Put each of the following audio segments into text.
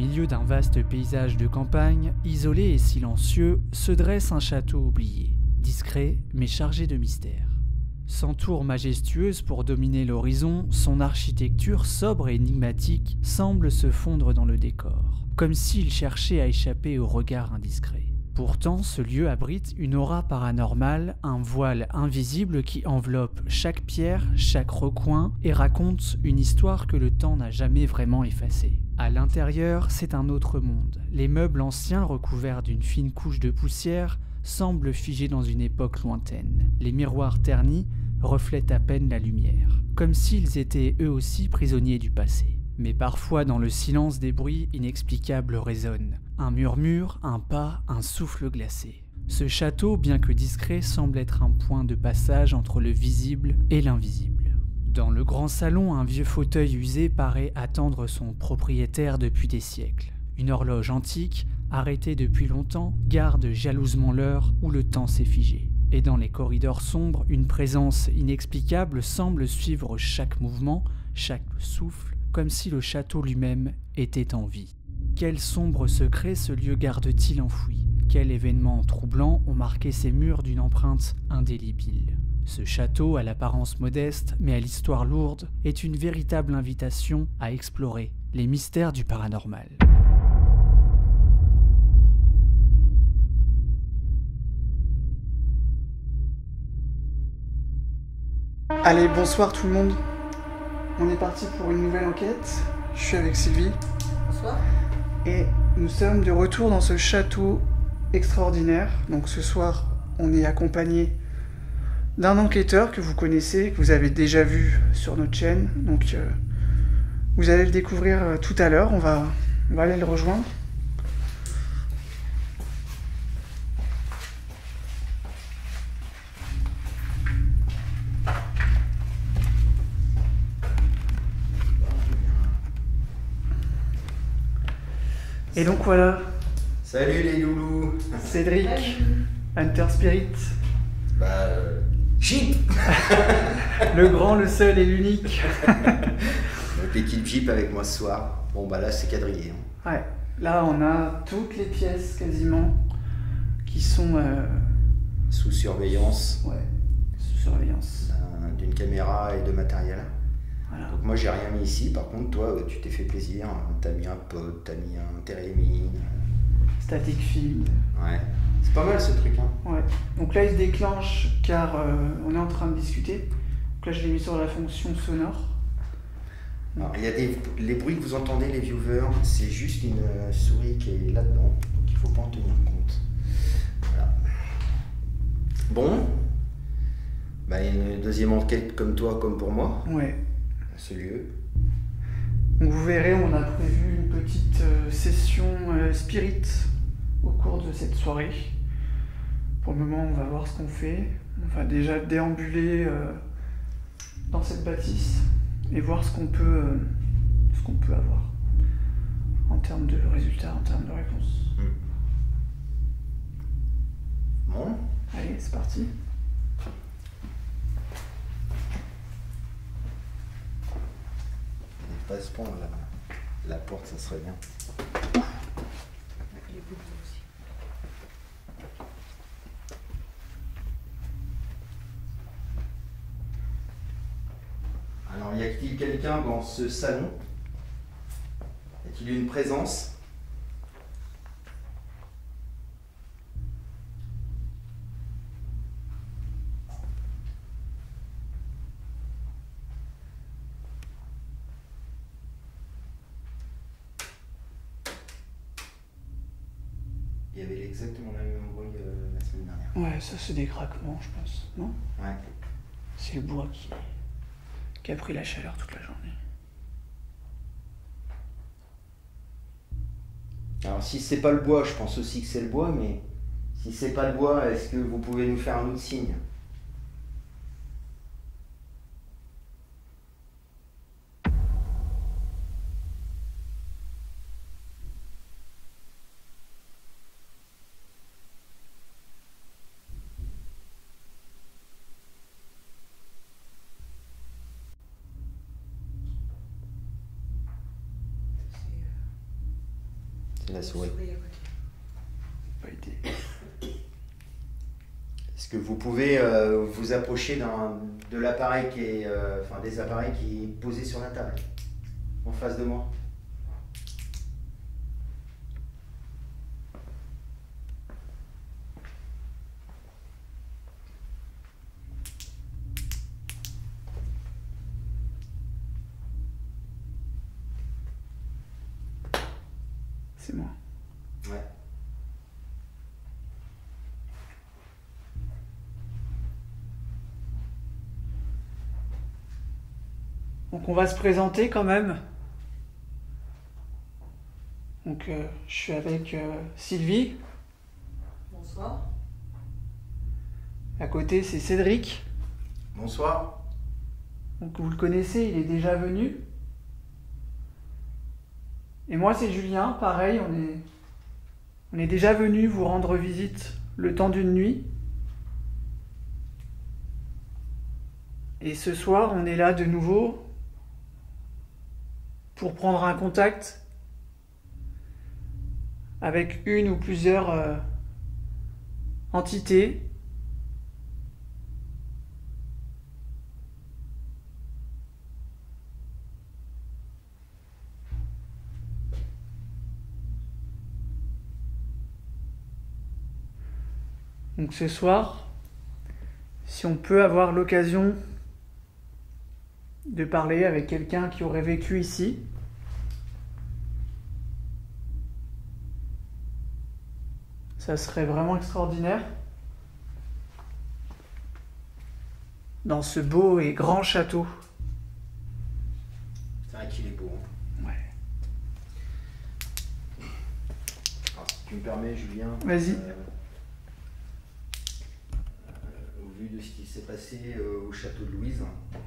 milieu d'un vaste paysage de campagne, isolé et silencieux, se dresse un château oublié, discret mais chargé de mystère. Sans tour majestueuse pour dominer l'horizon, son architecture sobre et énigmatique semble se fondre dans le décor, comme s'il cherchait à échapper au regard indiscret. Pourtant, ce lieu abrite une aura paranormale, un voile invisible qui enveloppe chaque pierre, chaque recoin et raconte une histoire que le temps n'a jamais vraiment effacée. À l'intérieur, c'est un autre monde. Les meubles anciens recouverts d'une fine couche de poussière semblent figés dans une époque lointaine. Les miroirs ternis reflètent à peine la lumière, comme s'ils étaient eux aussi prisonniers du passé. Mais parfois, dans le silence, des bruits inexplicables résonnent. Un murmure, un pas, un souffle glacé. Ce château, bien que discret, semble être un point de passage entre le visible et l'invisible. Dans le grand salon, un vieux fauteuil usé paraît attendre son propriétaire depuis des siècles. Une horloge antique, arrêtée depuis longtemps, garde jalousement l'heure où le temps s'est figé. Et dans les corridors sombres, une présence inexplicable semble suivre chaque mouvement, chaque souffle, comme si le château lui-même était en vie. Quel sombre secret ce lieu garde-t-il enfoui? Quels événements troublants ont marqué ces murs d'une empreinte indélébile? Ce château, à l'apparence modeste, mais à l'histoire lourde, est une véritable invitation à explorer les mystères du paranormal. Allez, bonsoir tout le monde. On est parti pour une nouvelle enquête. Je suis avec Sylvie. Bonsoir. Et nous sommes de retour dans ce château extraordinaire. Donc ce soir, on est accompagné d'un enquêteur que vous connaissez, que vous avez déjà vu sur notre chaîne. Donc vous allez le découvrir tout à l'heure. On va aller le rejoindre. Et donc voilà. Salut les loulous. Cédric, Hunter Spirit. Jeep. Le grand, le seul et l'unique. Donc l'équipe Jeep avec moi ce soir. Bon là c'est quadrillé. Ouais, là on a toutes les pièces quasiment qui sont sous surveillance. Ouais, sous surveillance. D'une caméra et de matériel. Voilà. Donc moi j'ai rien mis ici, par contre toi tu t'es fait plaisir, t'as mis un pod, t'as mis un télémine. Static field. Ouais, c'est pas mal ce truc hein. Ouais, donc là il se déclenche car on est en train de discuter. Donc là je l'ai mis sur la fonction sonore. Alors il y a les bruits que vous entendez les viewers, c'est juste une souris qui est là-dedans, donc il faut pas en tenir compte. Voilà. Bon, il y a une deuxième enquête comme toi, comme pour moi. Ouais. Ce lieu. Donc vous verrez, on a prévu une petite session spirit au cours de cette soirée. Pour le moment, on va voir ce qu'on fait. On va déjà déambuler dans cette bâtisse et voir ce qu'on peut avoir en termes de résultats, en termes de réponses. Bon. Allez, c'est parti. Passe pas la porte, ça serait bien. Les boules aussi. Alors, y a-t-il quelqu'un dans ce salon? Y a-t-il une présence? Il y avait exactement le même bruit la semaine dernière. Ouais, ça c'est des craquements, je pense, non? Ouais. C'est le bois qui a pris la chaleur toute la journée. Alors si c'est pas le bois, je pense aussi que c'est le bois, mais si c'est pas le bois, est-ce que vous pouvez nous faire un autre signe? C'est la souris. Pas été. Est-ce que vous pouvez vous approcher de l'appareil qui est, des appareils qui est posé sur la table, en face de moi? C'est moi. Ouais. Donc on va se présenter quand même. Donc je suis avec Sylvie. Bonsoir. À côté c'est Cédric. Bonsoir. Donc vous le connaissez, il est déjà venu. Et moi c'est Julien, pareil, on est déjà venu vous rendre visite le temps d'une nuit. Et ce soir on est là de nouveau pour prendre un contact avec une ou plusieurs entités Donc ce soir, si on peut avoir l'occasion de parler avec quelqu'un qui aurait vécu ici, ça serait vraiment extraordinaire. Dans ce beau et grand château. C'est vrai qu'il est beau. Hein. Ouais. Alors, si tu me permets, Julien. Vas-y. Au vu de ce qui s'est passé au château de Louise,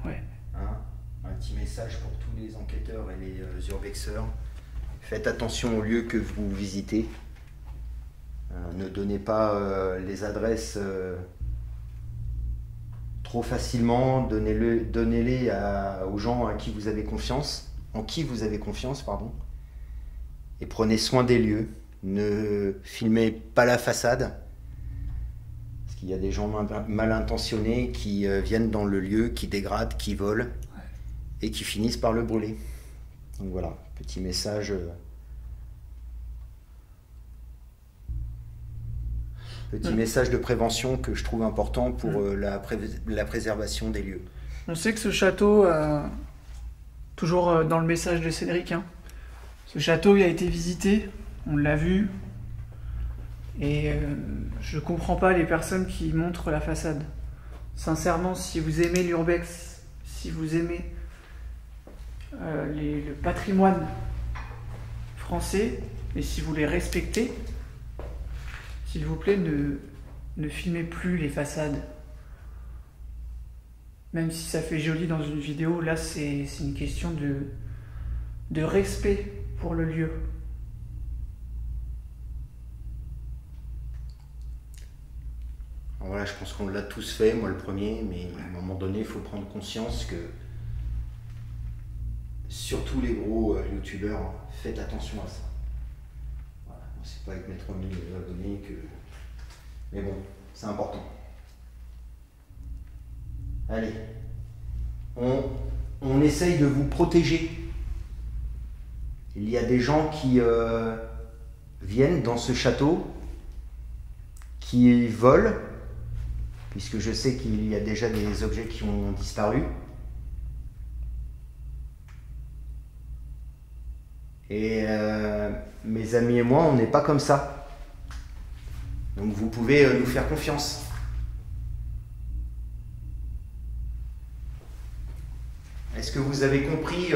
Ouais. hein, un petit message pour tous les enquêteurs et les urbexeurs. Faites attention aux lieux que vous visitez. Ne donnez pas les adresses trop facilement. Donnez-les aux gens en qui vous avez confiance, et prenez soin des lieux. Ne filmez pas la façade, parce qu'il y a des gens mal intentionnés qui viennent dans le lieu, qui dégradent, qui volent, et qui finissent par le brûler. Donc voilà, petit message. Message de prévention que je trouve important pour la préservation des lieux. On sait que ce château, toujours dans le message de Cédric, hein, ce château il a été visité, on l'a vu, et je comprends pas les personnes qui montrent la façade. Sincèrement, si vous aimez l'urbex, si vous aimez le patrimoine français, et si vous les respectez, s'il vous plaît, ne filmez plus les façades. Même si ça fait joli dans une vidéo, là c'est une question de respect pour le lieu. Alors voilà, je pense qu'on l'a tous fait, moi le premier, mais à un moment donné, il faut prendre conscience que, surtout les gros youtubeurs, faites attention à ça. C'est pas avec mes 3000 abonnés que... Mais bon, c'est important. Allez. On essaye de vous protéger. Il y a des gens qui viennent dans ce château, qui volent, puisque je sais qu'il y a déjà des objets qui ont disparu. Et mes amis et moi, on n'est pas comme ça. Donc vous pouvez nous faire confiance. Est-ce que vous avez compris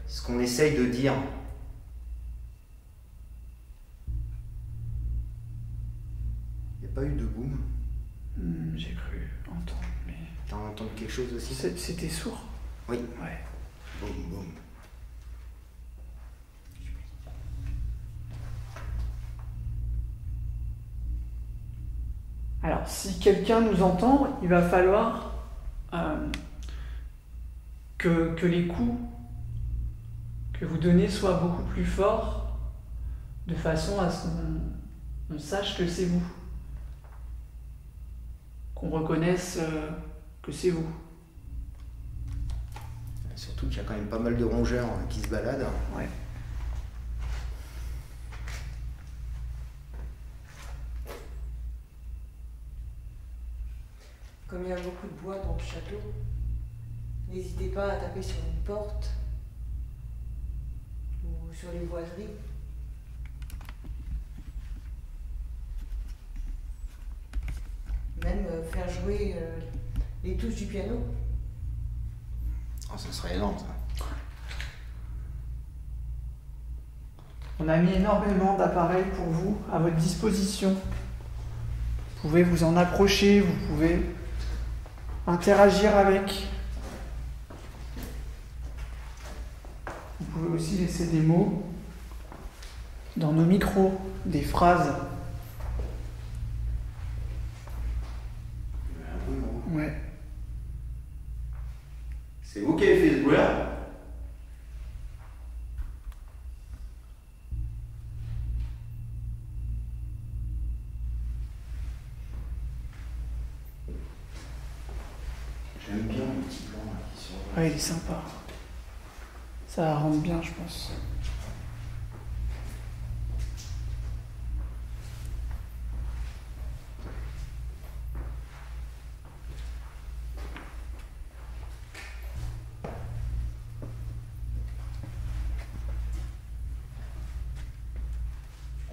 ce qu'on essaye de dire? Il n'y a pas eu de boom? J'ai cru entendre, mais... T'as entendu quelque chose aussi? C'était sourd. Oui. Ouais. Boum, boum. Alors, si quelqu'un nous entend, il va falloir que les coups que vous donnez soient beaucoup plus forts de façon à ce qu'on sache que c'est vous. Qu'on reconnaisse que c'est vous. Surtout qu'il y a quand même pas mal de rongeurs qui se baladent. Ouais. Comme il y a beaucoup de bois dans le château, n'hésitez pas à taper sur une porte ou sur les boiseries. Même faire jouer les touches du piano. Oh, ça serait énorme, ça. On a mis énormément d'appareils pour vous à votre disposition. Vous pouvez vous en approcher, vous pouvez interagir avec. Vous pouvez aussi laisser des mots dans nos micros, des phrases. Ouais. C'est vous qui avez fait ce bruit-là? J'aime bien le petit plan là qui sont. Ouais, il est sympa. Ça rentre bien, je pense.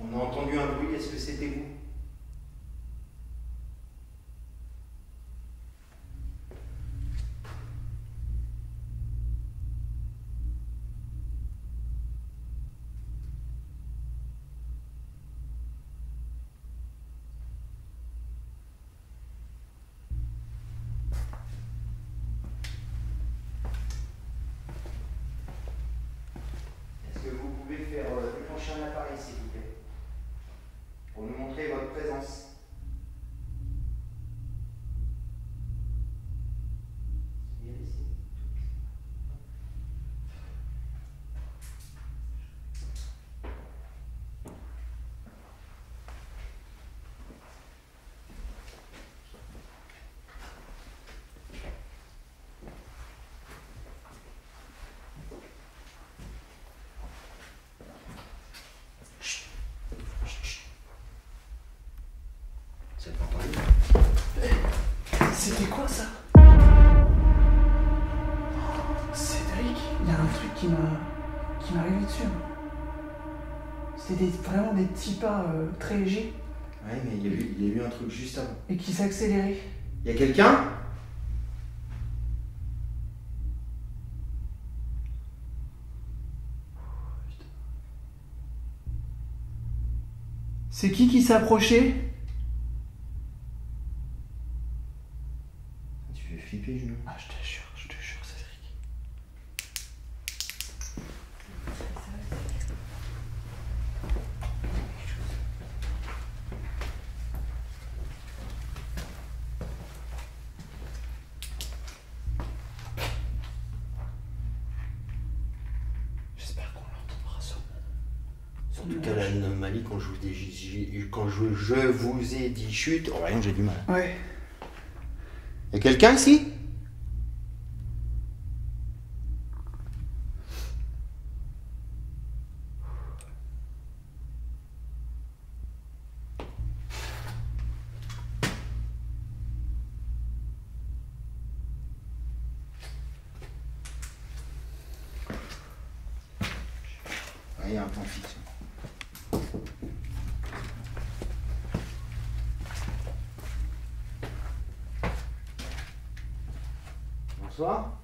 On a entendu un bruit, est-ce que c'était vous? Est-ce que vous pouvez faire déclencher un appareil, s'il vous plaît, pour nous montrer votre présence? C'est pas entendu. C'était quoi ça? Cédric, il y a un truc qui m'est arrivé dessus. C'était vraiment des petits pas très légers Ouais, mais il y a eu un truc juste avant. et qui s'accéléraient. Il y a quelqu'un? C'est qui s'approchait? Tu fais flipper, Juno. Ah, je te jure, Cédric. J'espère qu'on l'entendra son En tout cas, l'anomalie, quand je vous ai dit chute, oh, rien, j'ai du mal. Ouais. Il y a quelqu'un ici? Ouais, il y a un plan fixe. Bonsoir.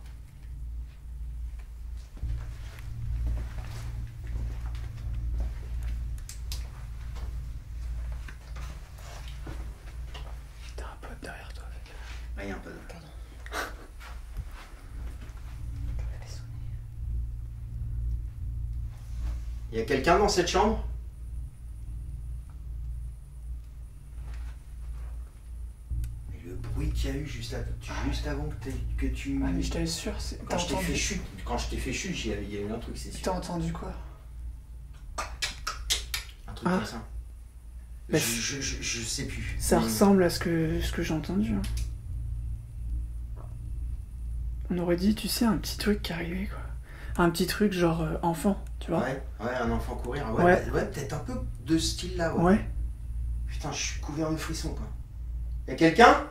T'as un pote derrière toi. Ah, il y a un peu de... Pardon. Il y a quelqu'un dans cette chambre? Mais le bruit qu'il y a eu juste avant que tu... Ah, mais je t'assure, Quand je t'ai fait chute, il y a eu un truc, c'est sûr. T'as entendu quoi? Ah. comme ça. Bah, Je sais plus. Ça Mais- ressemble à ce que j'ai entendu. Hein. On aurait dit, tu sais, un petit truc qui arrivait, quoi. Un petit truc genre enfant, tu vois. Ouais, un enfant courir. Ouais, Ouais. ouais, peut-être un peu de ce style-là, ouais. Ouais. Putain, je suis couvert de frissons, quoi. Y'a quelqu'un?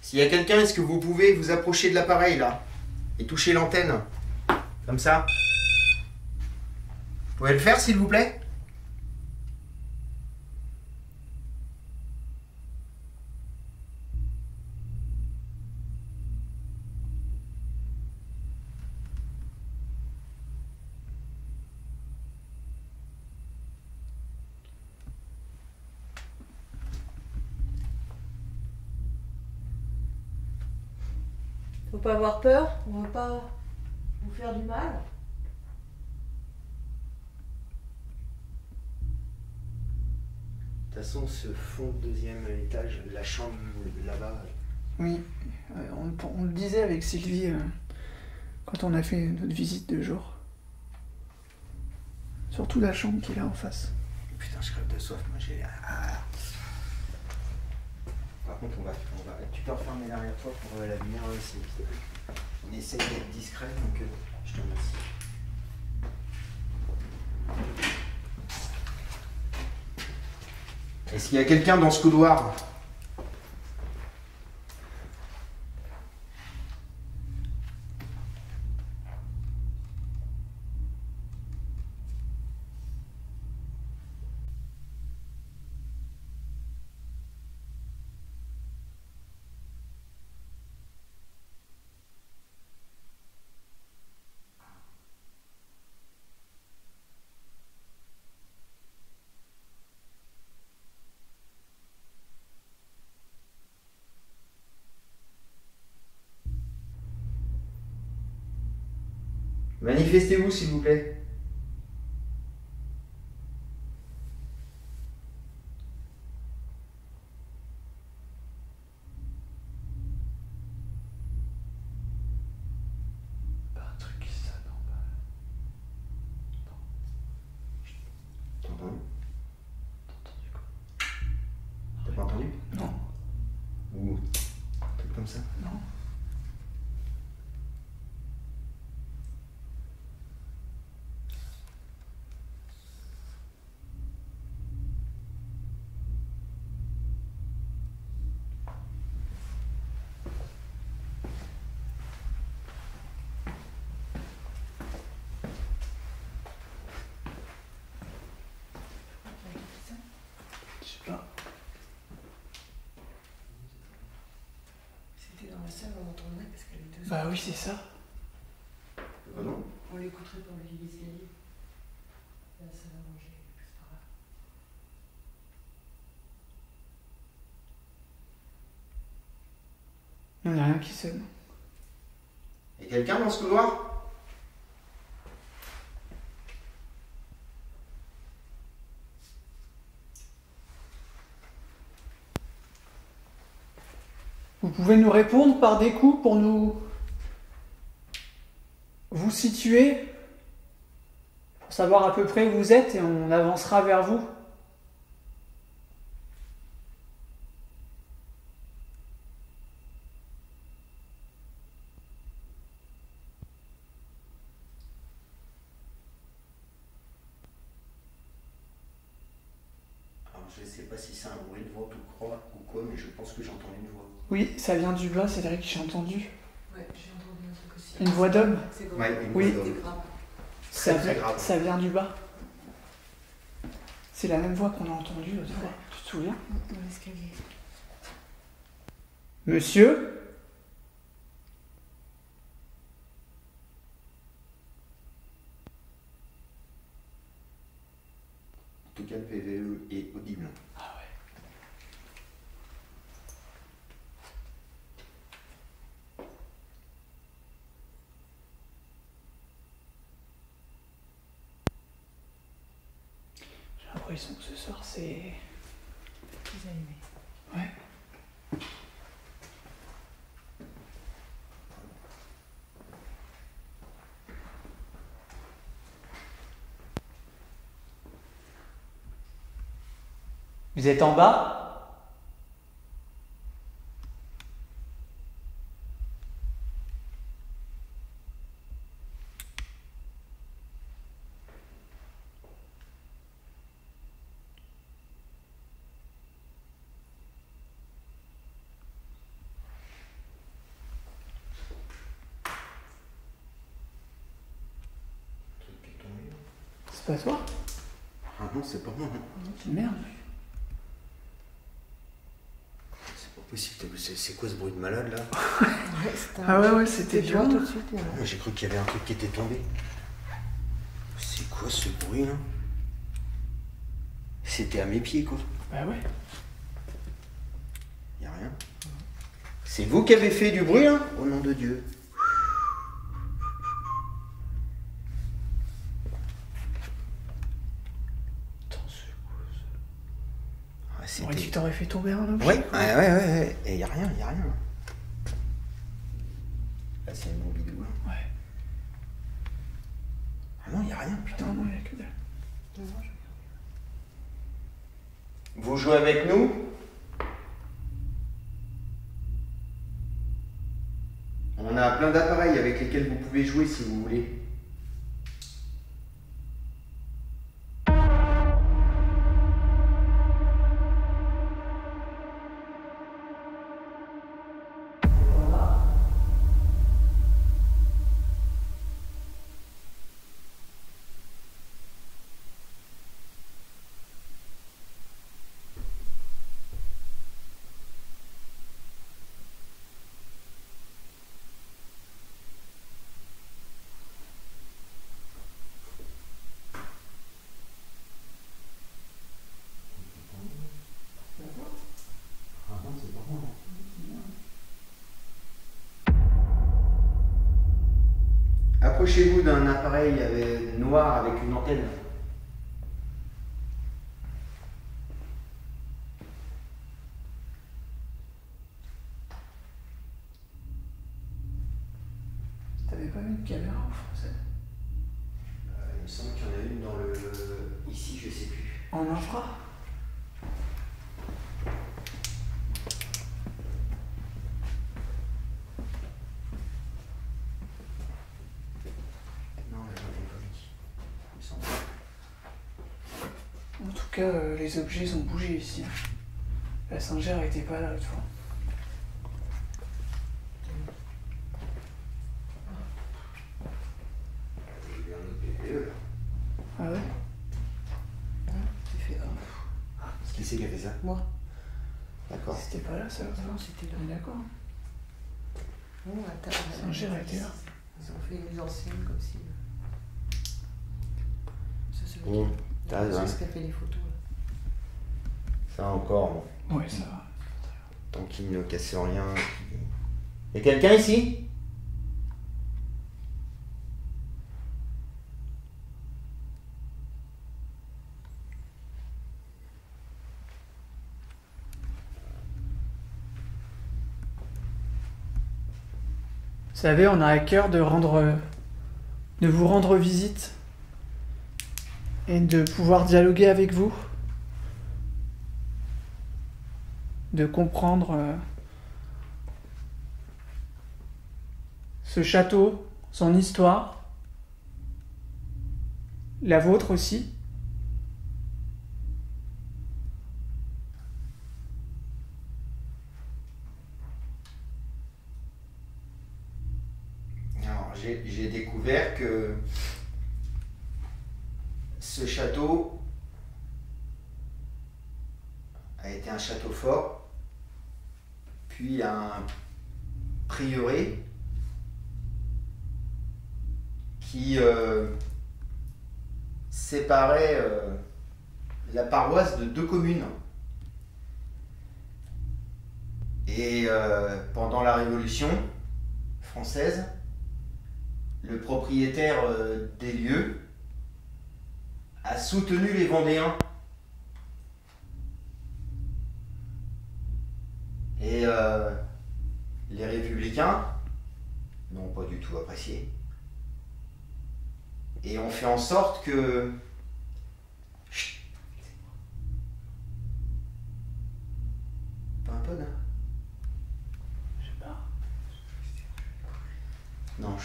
S'il y a quelqu'un, est-ce que vous pouvez vous approcher de l'appareil, là? Et toucher l'antenne? Comme ça? Vous pouvez le faire, s'il vous plaît? Faut pas avoir peur, on va pas vous faire du mal. De toute façon, ce fond de deuxième étage, la chambre là-bas. Oui. On le disait avec Sylvie quand on a fait notre visite de jour. Surtout la chambre qui est là en face. Putain, je crève de soif, moi j'ai. Ah. Par contre, tu peux refermer l'arrière-porte pour la lumière aussi. On essaie d'être discret, donc je te remercie. Est-ce qu'il y a quelqu'un dans ce couloir? Manifestez-vous, s'il vous plaît. Pas un truc qui sonne en bas. T'as entendu? T'as entendu quoi? T'as pas entendu? Non. Ou un truc comme ça? Non. Je sais pas. C'était dans la salle, on entendrait parce qu'elle est deux. Bah oui, c'est ça. Non. On l'écouterait par le l'escalier. La salle à manger, plus par là. Il n'y en a rien qui sonne. Y a quelqu'un dans ce couloir? Vous pouvez nous répondre par des coups pour nous vous situer, pour savoir à peu près où vous êtes et on avancera vers vous. Alors, je sais pas si c'est un bruit de voix ou quoi, mais je pense que j'entends une voix. Oui, ça vient du bas, Cédric, j'ai entendu. Ouais, j'ai entendu un truc aussi. Une voix d'homme. C'est grave. Ouais, une Oui. voix C'est d'homme. grave. Très grave. Ça vient du bas. C'est la même voix qu'on a entendue l'autre fois, tu te souviens? Dans l'escalier. Monsieur? En tout cas, le PVE est audible. Ah ouais. J'ai l'impression que ce soir c'est... Plus animé. Ouais. Vous êtes en bas? C'est pas toi? Ah non, c'est pas moi. Merde. C'est pas possible. C'est quoi ce bruit de malade là? Ouais, c'était Ah ouais, c'était violent violent. tout de suite. Moi, j'ai cru qu'il y avait un truc qui était tombé. C'est quoi ce bruit là? C'était à mes pieds quoi. Bah ouais. Y a rien. C'est vous qui avez fait du bruit là? Au nom de Dieu. Attends, c'est quoi ça? Ah, Ouais, tu c'était... t'aurais fait tomber un objet. Ouais. Et y a rien. Là, c'est une bidou. Ouais. Ah non, y a rien, putain. Non, il y a que dalle. Vous jouez avec nous? On a plein d'appareils avec lesquels vous pouvez jouer si vous voulez. Approchez-vous d'un appareil noir avec une antenne. T'avais pas mis de caméra en français? Il me semble qu'il y en a une dans le... Ici, je sais plus. En infra? Non, j'en ai pas mis. Il me semble. En tout cas, les objets ont bougé ici. La singère était pas là l'autre fois. J'ai eu un autre PPE là. Ah ouais? J'ai fait ah. Qui c'est qui a fait ça? Moi. D'accord. C'était pas là ça l'autre fois? Non, c'était là. On est d'accord? Non, attends. Singère était là. Ils ont fait une mise en scène comme si. Ça, c'est Bon, t'as raison. ce qu'a fait les photos là. Ça encore, bon. Ouais, ça va. Tant qu'il ne casse rien. Y'a quelqu'un ici? Vous savez, on a à cœur de vous rendre visite et de pouvoir dialoguer avec vous, de comprendre ce château, son histoire, la vôtre aussi. Alors, j'ai découvert que ce château a été un château fort, puis un prieuré qui séparait la paroisse de 2 communes. Et pendant la Révolution française, le propriétaire des lieux a soutenu les Vendéens. Et les Républicains n'ont pas du tout apprécié. Et ont fait en sorte que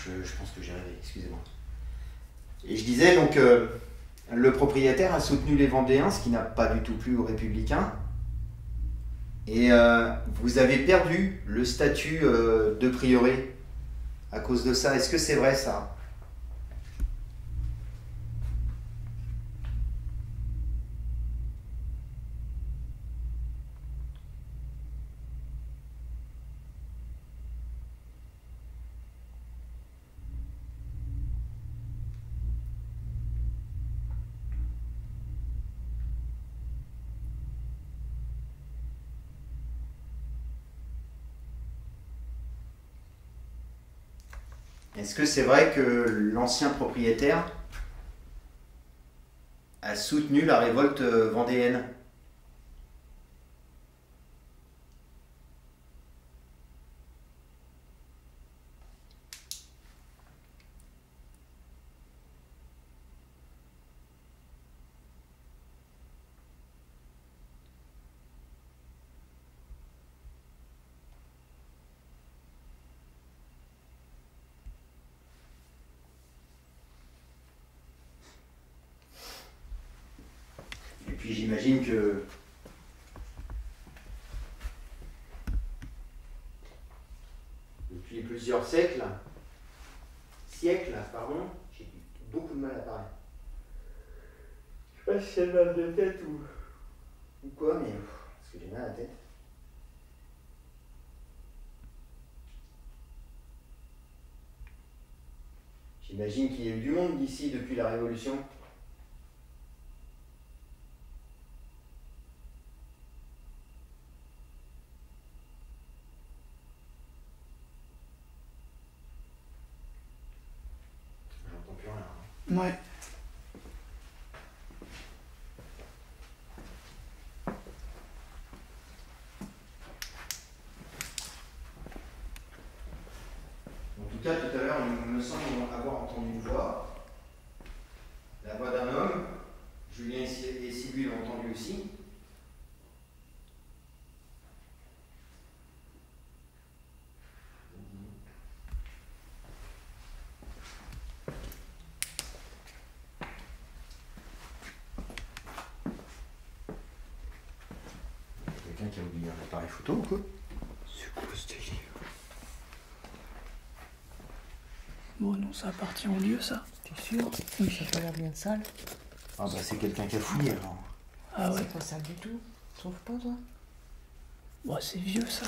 je pense que j'ai rêvé, excusez-moi. Et je disais donc, le propriétaire a soutenu les Vendéens, ce qui n'a pas du tout plu aux Républicains. Et vous avez perdu le statut de prieuré à cause de ça. Est-ce que c'est vrai ça? Est-ce que c'est vrai que l'ancien propriétaire a soutenu la révolte vendéenne? Et puis j'imagine que depuis plusieurs siècles, pardon, j'ai beaucoup de mal à parler. Je sais pas si c'est mal de tête ou quoi, mais parce que j'ai mal à la tête. J'imagine qu'il y a eu du monde d'ici depuis la Révolution. J'entends plus rien. Ouais. En tout cas, tout à l'heure, il me semble avoir entendu une voix. La voix d'un homme. Julien et Sylvie l'ont entendu aussi. Quelqu'un qui a oublié un appareil photo ou quoi? C'est quoi ce délire? Bon, non, ça appartient au lieu, ça. T'es sûr? Oui. Ça a pas l'air bien sale. Ah bah c'est quelqu'un qui a fouillé alors. Ah ouais. C'est pas sale du tout. Tu trouves pas, toi? Bon, c'est vieux, ça.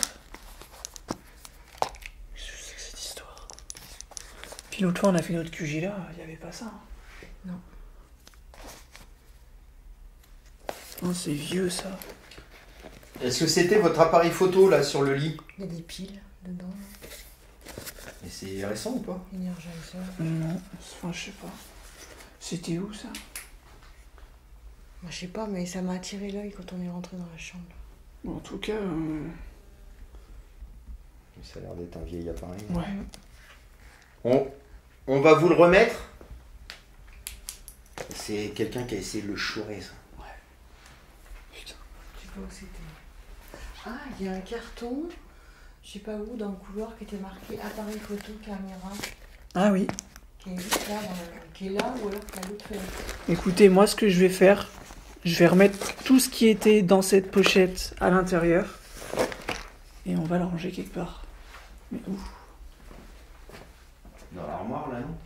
Qu'est-ce que c'est que cette histoire? Puis l'autre fois, on a fait notre QG là, il n'y avait pas ça. Non. Oh, c'est vieux, ça. Est-ce que c'était votre appareil photo là sur le lit? Il y a des piles dedans. Et c'est récent ou pas? Energizer. Non, enfin, je sais pas. C'était où, ça? Moi, je sais pas, mais ça m'a attiré l'œil quand on est rentré dans la chambre. Bon, en tout cas, Ça a l'air d'être un vieil appareil. ouais. On va vous le remettre. C'est quelqu'un qui a essayé de le chourer ça. Putain. Je sais pas où c'était. Ah, il y a un carton, je sais pas où, dans le couloir, qui était marqué appareil photo, caméra, Ah oui. qui est juste là, qui est là, ou alors qui est à l'autre fenêtre. Écoutez, moi, ce que je vais faire, je vais remettre tout ce qui était dans cette pochette à l'intérieur. Et on va le ranger quelque part. Mais où? Dans l'armoire là, non?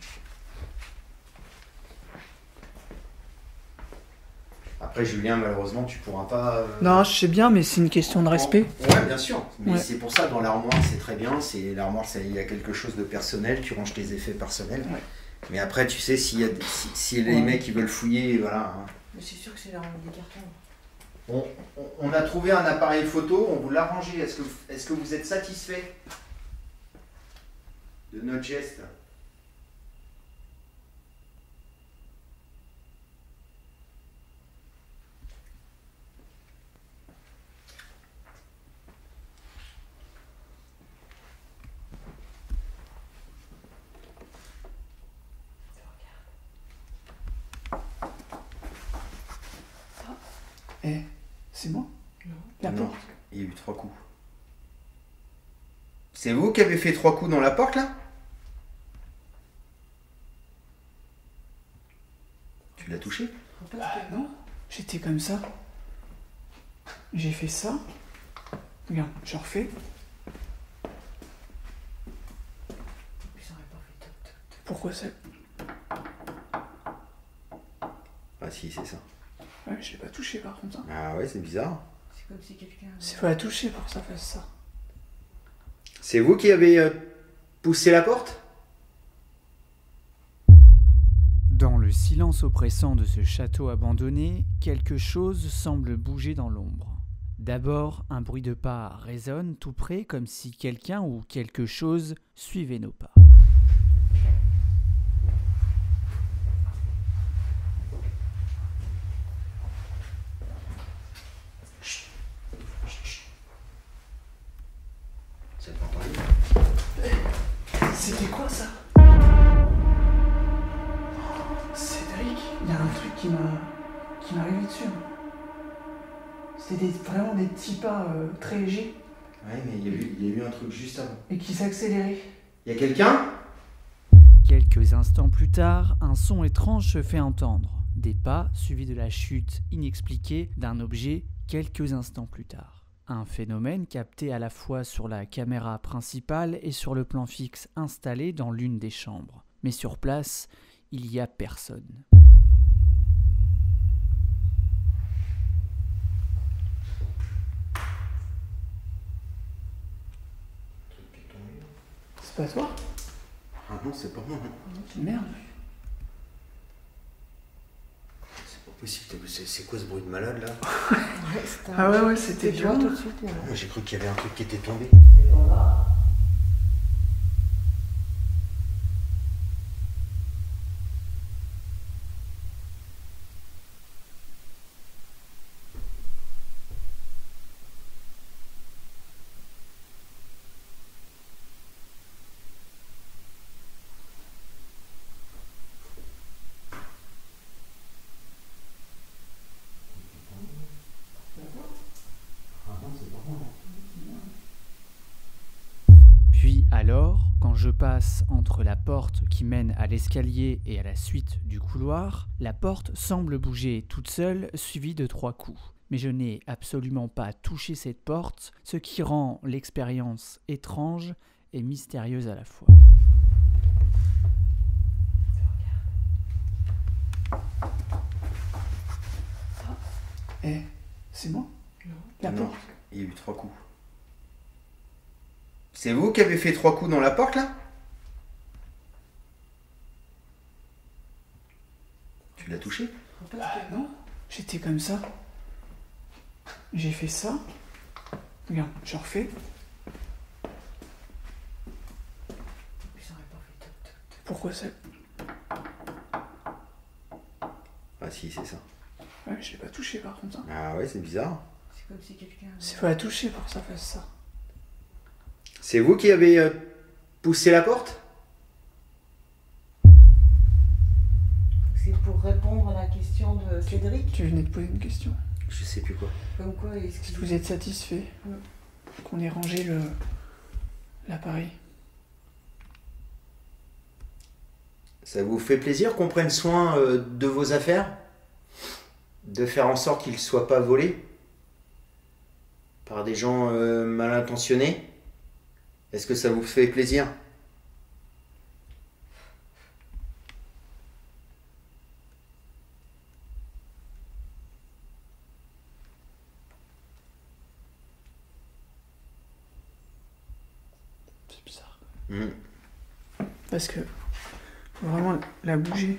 Après Julien, malheureusement, tu pourras pas. Non, je sais bien, mais c'est une question de respect. Ouais, bien sûr. Mais Ouais. c'est pour ça, dans l'armoire, c'est très bien. C'est l'armoire, il y a quelque chose de personnel. Tu ranges tes effets personnels. Ouais. Mais après, tu sais, si les Ouais. mecs ils veulent fouiller, voilà. Hein. Mais c'est sûr que c'est dans des cartons. On a trouvé un appareil photo. On vous l'a rangé. Est-ce que vous êtes satisfait de notre geste? Eh, c'est moi? Non. La Non. porte? Il y a eu 3 coups. C'est vous qui avez fait 3 coups dans la porte là? Tu l'as touché? Non, j'étais comme ça. J'ai fait ça. Regarde, je refais. J'aurais pas fait toc toc toc. Pourquoi ça? Ah si, c'est ça. Ouais, je l'ai pas touché par contre. Hein. Ah ouais, c'est bizarre. C'est comme si quelqu'un. C'est pas à toucher pour que ça fasse ça. C'est vous qui avez poussé la porte? Dans le silence oppressant de ce château abandonné, quelque chose semble bouger dans l'ombre. D'abord, un bruit de pas résonne tout près comme si quelqu'un ou quelque chose suivait nos pas. C'est pas entendu. C'était quoi ça? Cédric, il y a un truc qui m'a arrivé dessus. C'était vraiment des petits pas très légers Ouais, mais il y a eu un truc juste avant. et qui s'accéléraient. Il y a quelqu'un? Quelques instants plus tard, un son étrange se fait entendre. Des pas suivis de la chute inexpliquée d'un objet quelques instants plus tard. Un phénomène capté à la fois sur la caméra principale et sur le plan fixe installé dans l'une des chambres. Mais sur place, il n'y a personne. C'est pas toi? Ah non, c'est pas moi. Merde. C'est pas possible. C'est quoi ce bruit de malade là? Ouais, c'était Ah ouais, c'était violent violent. tout de suite. Là. Moi j'ai cru qu'il y avait un truc qui était tombé. Puis alors, quand je passe entre la porte qui mène à l'escalier et à la suite du couloir, la porte semble bouger toute seule, suivie de 3 coups. Mais je n'ai absolument pas touché cette porte, ce qui rend l'expérience étrange et mystérieuse à la fois. Eh, c'est moi? Non. La Non, porte? il y a eu 3 coups. C'est vous qui avez fait 3 coups dans la porte là? Tu l'as touché? Non, j'étais comme ça. J'ai fait ça. Regarde, je refais. J'aurais pas fait toc toc toc. Pourquoi ça? Ah si, c'est ça. Ouais, je l'ai pas touché par contre. Hein. Ah ouais, c'est bizarre. C'est comme si quelqu'un. C'est pas à toucher pour que ça fasse ça. C'est vous qui avez poussé la porte? C'est pour répondre à la question de Cédric. Tu venais de poser une question. Je sais plus quoi. Comme quoi, est-ce Est-ce qu'il que vous êtes satisfait qu'on ait rangé l'appareil? Ça vous fait plaisir qu'on prenne soin de vos affaires? De faire en sorte qu'ils ne soient pas volés par des gens mal intentionnés? Est-ce que ça vous fait plaisir? C'est bizarre. Parce que faut vraiment la bouger.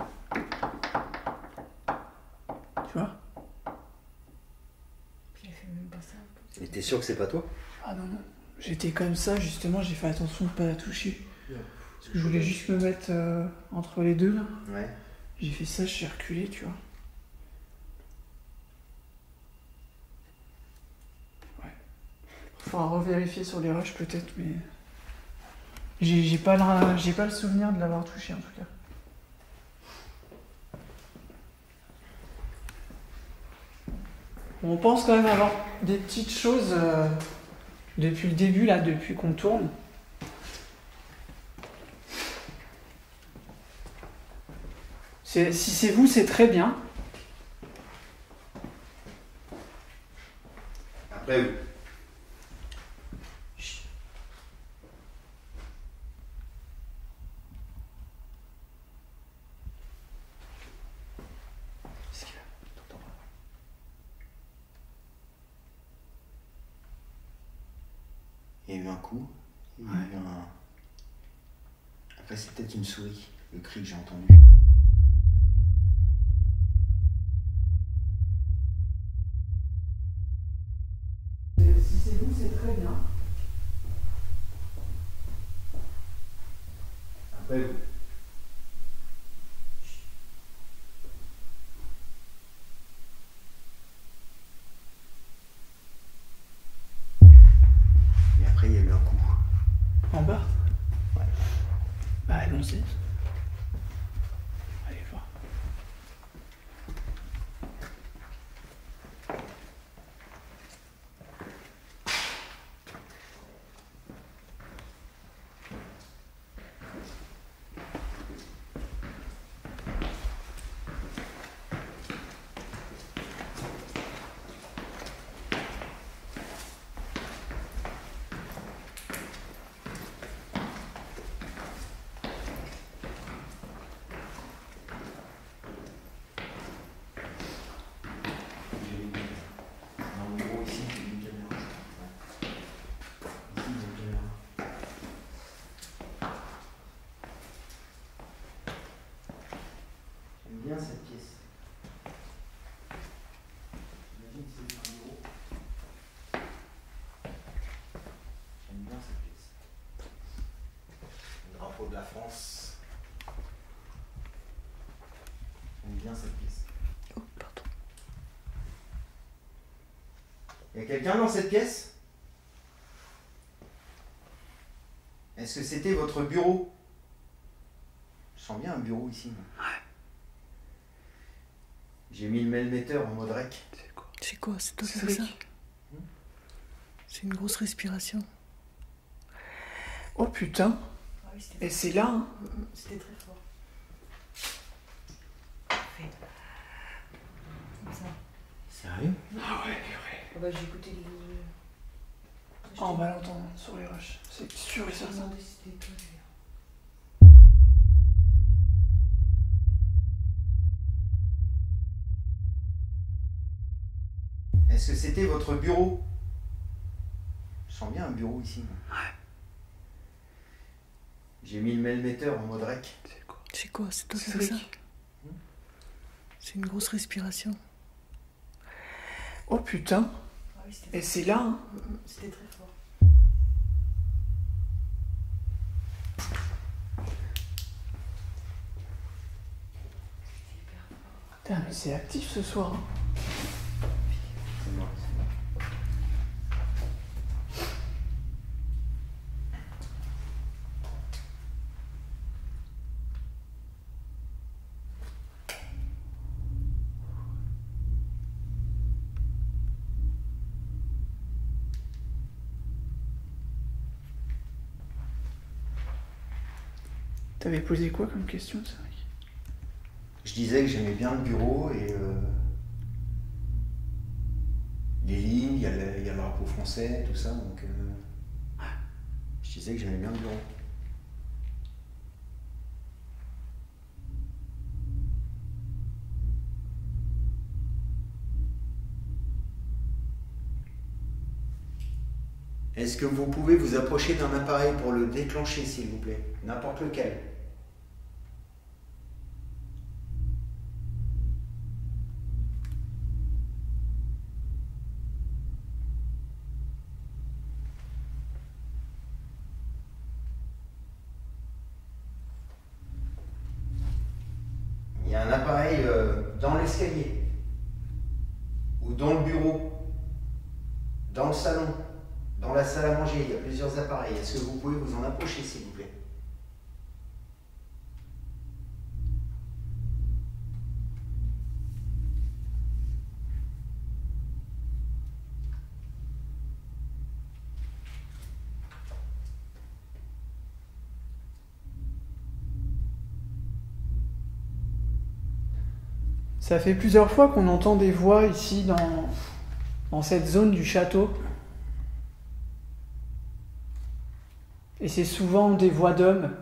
Tu vois? Il a fait même pas ça. Mais t'es sûr que c'est pas toi? Ah non, non. J'étais comme ça, justement, j'ai fait attention de pas la toucher. Parce que je voulais juste me mettre entre les deux là. Ouais. J'ai fait ça, je suis reculé, tu vois. Ouais. Faudra revérifier sur les rushs peut-être, mais. J'ai pas le souvenir de l'avoir touché en tout cas. On pense quand même avoir des petites choses depuis le début là, depuis qu'on tourne. Si c'est vous, c'est très bien. Après vous. Qu'est-ce qu'il y a? T'entends pas? Il y a eu un coup. Il y a eu un... Après, c'est peut-être une souris, le cri que j'ai entendu. Si c'est vous, c'est très bien. Après vous. Et après, il y a eu un coup. En bas? Ouais. Bah, allons-y. Allez voir. Dans le bureau ici, il y a une caméra. Ouais. Ici, il y a une caméra. J'aime bien cette pièce. J'imagine que c'est un bureau. J'aime bien cette pièce. Le drapeau de la France. J'aime bien cette pièce. Oh, pardon. Il y a quelqu'un dans cette pièce? Est-ce que c'était votre bureau? Je sens bien un bureau ici. Ouais. J'ai mis le mailmetteur en mode rec. C'est quoi? C'est toi qui C'est fais ça? Rick. C'est une grosse respiration. Oh putain. Ah oui, Et c'est là, hein. C'était très fort. Parfait. Comme ça. Sérieux? Ah ouais, purée. Ah bah j'ai écouté le... Ah, on va l'entendre sur les rushs. C'est sûr et Je me certain. demandais si c'était toi, Julien. Est-ce que c'était votre bureau? Je sens bien un bureau ici. Ouais. J'ai mis le mailmetteur en mode rec. C'est quoi? C'est toi qui C'est fais ça? Rick. C'est une grosse respiration. Oh putain. Ah oui, Et c'est là, hein. C'était très fort. Putain, mais c'est actif ce soir, hein. C'est moi. T'avais posé quoi comme question, ça? Je disais que j'aimais bien le bureau et les lignes, il y a le drapeau français, tout ça, donc je disais que j'aimais bien le bureau. Est-ce que vous pouvez vous approcher d'un appareil pour le déclencher, s'il vous plaît? N'importe lequel. Il y a un appareil dans l'escalier, ou dans le bureau, dans le salon, dans la salle à manger, il y a plusieurs appareils. Est-ce que vous pouvez vous en approcher, s'il vous plaît? Ça fait plusieurs fois qu'on entend des voix ici dans cette zone du château. Et c'est souvent des voix d'hommes.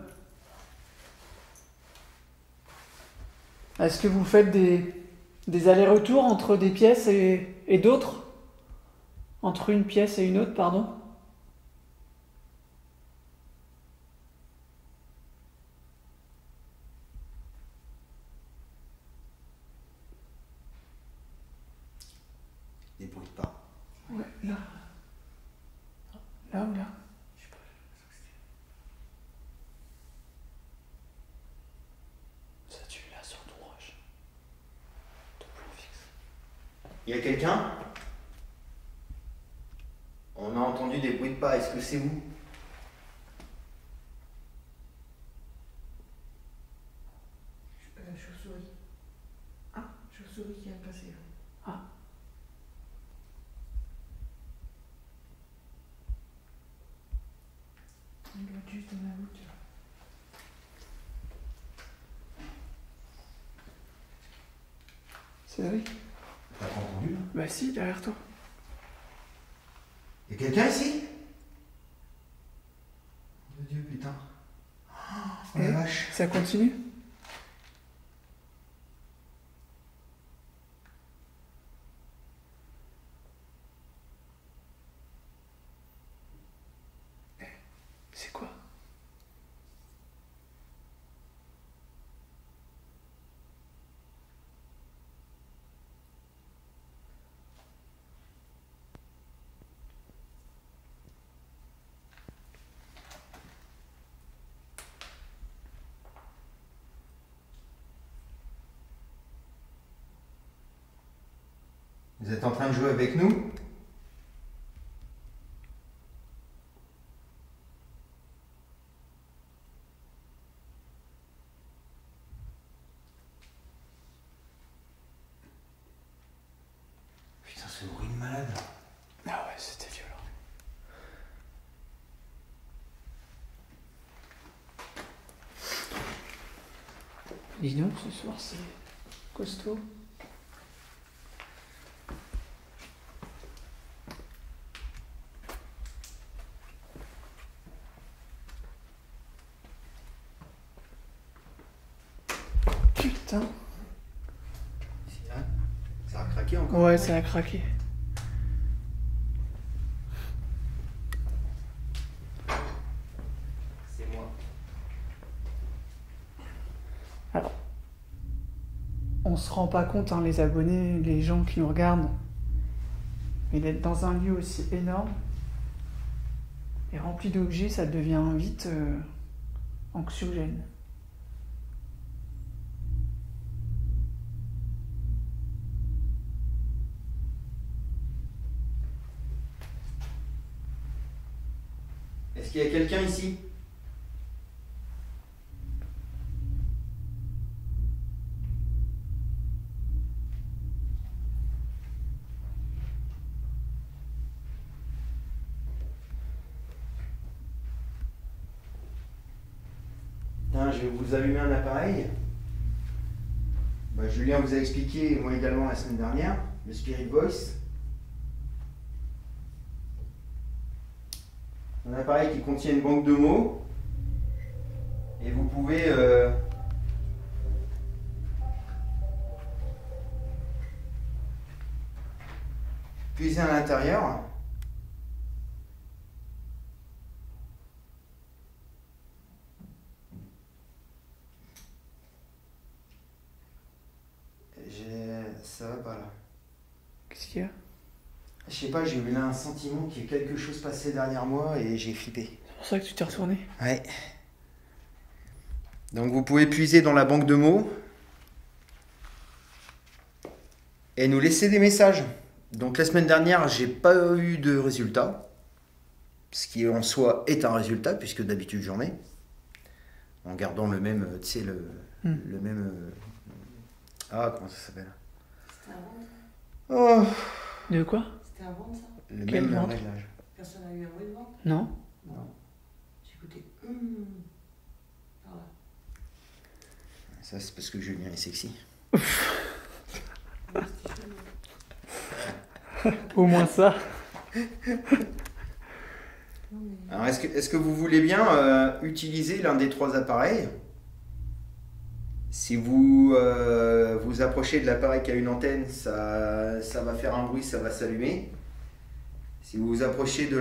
Est-ce que vous faites des allers-retours entre des pièces et d'autres? Entre une pièce et une autre, pardon? Des bruits de pas. Ouais, là. Là ou là? Ça tue là sur ton roche. Ton plan fixe. Il y a quelqu'un? On a entendu des bruits de pas. Est-ce que c'est vous? Chauve-souris. Ah, chauve-souris qui vient de passer. Ah. Il doit être juste dans la route. C'est vrai? T'as pas entendu là? Bah si, derrière toi. Il y a quelqu'un ici? Oh Dieu, putain. Oh la vache. Ça continue? C'est quoi? Vous êtes en train de jouer avec nous? Putain, ce bruit de malade. Ah ouais, c'était violent. Dis donc, ce soir c'est costaud. Putain. Ça a craqué encore? Ouais, ça a craqué. C'est moi. Alors, on se rend pas compte, hein, les abonnés, les gens qui nous regardent, mais d'être dans un lieu aussi énorme et rempli d'objets, ça devient vite anxiogène. Est-ce qu'il y a quelqu'un ici? Tiens, je vais vous allumer un appareil. Julien vous a expliqué, et moi également la semaine dernière, le Spirit Voice. Un appareil qui contient une banque de mots. Et vous pouvez puiser à l'intérieur. Ça va pas là. Qu'est-ce qu'il y a? Je sais pas, j'ai eu là un sentiment qu'il y a quelque chose passé derrière moi et j'ai flippé. C'est pour ça que tu t'es retourné? Ouais. Donc vous pouvez puiser dans la banque de mots et nous laisser des messages. Donc la semaine dernière, j'ai pas eu de résultat. Ce qui en soi est un résultat, puisque d'habitude j'en ai. En gardant le même, tu sais, le même... Ah, comment ça s'appelle? C'était un ventre? Oh, De quoi? C'était un ventre, ça? le Quel même ventre? réglage. Personne n'a eu un bruit de ventre? Non? Non. J'ai écouté. Par là. Ça, c'est parce que Julien est sexy. Au moins ça. Non, mais... Alors, est-ce que vous voulez bien utiliser l'un des 3 appareils? Si vous vous approchez de l'appareil qui a une antenne, ça va faire un bruit, ça va s'allumer. Si vous vous approchez de